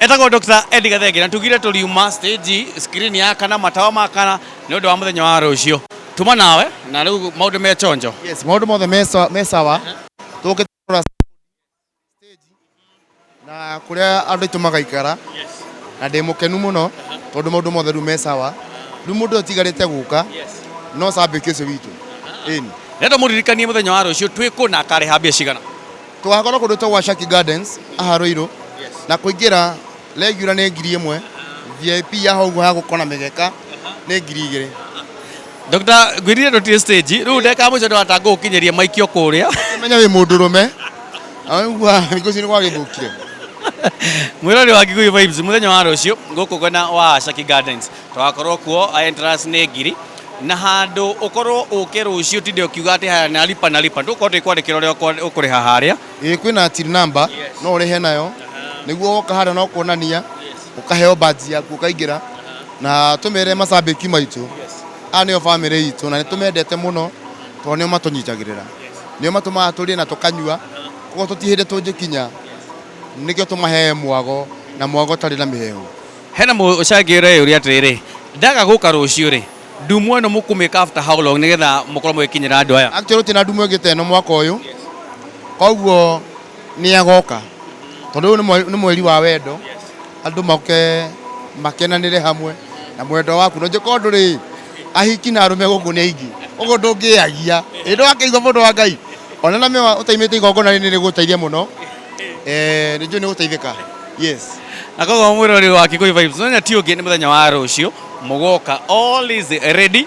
Etagwo Dr. Eddie Gathenge na tugire tuliuma stage screen ya kana matawa makana ni undu wa muthenya wa rucio. Tuma nawe na riu maundu me chonjo. Yes, maundu mothe me sawa. Tuke stage na kuria andu itu magaikara. Yes. Na ndimukenu muno tondu maundu mothe riu me sawa. Riu mundu atigarite guka. Yes. No sabe kese witu. Eni. Nendo muririkanie muthenya wa rucio twiku na kare habia cigana. Tugakorwo kundu twa Shaki Gardens aha Ruiru. Yes. Na kuingira regular ne ngiri imwe. VIP ya hau ha gukona megeka ne ngiri igiri. Dr. Gwirire roti stage riu ndeka muco ndwatanga ukinyeria maikio kuria. Menya wi mundurume. Aigua nikuci ni kwa githukire. Mwirori wa Gikuyu Vibes muthenya wa rucio nguku gwena wa Shaki Gardens. Twakorwo kuo entrance ne ngiri. Na handu ukorwo uke rucio tinde ukiuga ati haya na lipa nduko twikwandikira uria ukuriha haria kwina till number no urihe nayo niguo uka hara no kuonania ukaheo badge yaku ukaingira na tumere macambiki maitu anio family itu na nitumendete muno to nio matunyitagirira nio matumaga turie na tukanyua ko tutihinde tunjikinya nikio tumahe mwago na mwago tari na mihehu hena mucangire uria atiriri ndaga guka rucio ri Dumu no mukumeka after how long nigetha mukorwo mwekinyira andu aya actually tina dumu egite no mwaka uyu koguo ni agoka tondu ni mweri wa wendo andu makenanire hamwe na mwendo waku no njiko nduri ahiki na arume guku ni aingi ugo ndungiagia ndo akeigwa mundu wa Ngai ona na mewa utaimite igongona ni guteithia muno ni nju ni guteithika yes akogo mwirori wa Gikuyu Vibes nonya ti ungi ni muthenya wa rucio mugoka all is ready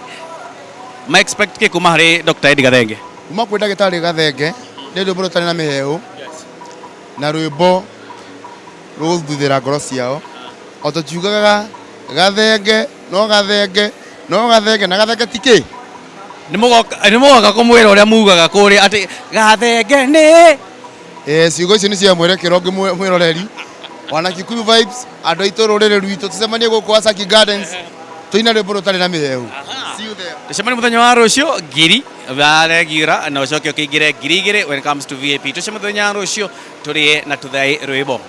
ma expect ke kuma hari Dr. Eddie Gathenge kuma kwenda gitari Gathenge ni rwimbo rutari na miheu na rwimbo ruthuthira ngoro ciao o tukiugaga Gathenge no Gathenge na Gathenge tiki ni mugoka kumwira uria mugaga kuri ati Gathenge ni ciugo icio ni cia mwerekero ngimwiroreri wana Gikuyu Vibes andu aitu rurire rwitu tucemanie guku wa Shaki Gardens tuina rwimbo rutari na mihehu see you there tucemanie muthenya wa rucio ngiri varegira na ucoke ukingire ngiri igiri when it comes to VIP tucemanie muthenya wa rucio turie na tuthai rwimbo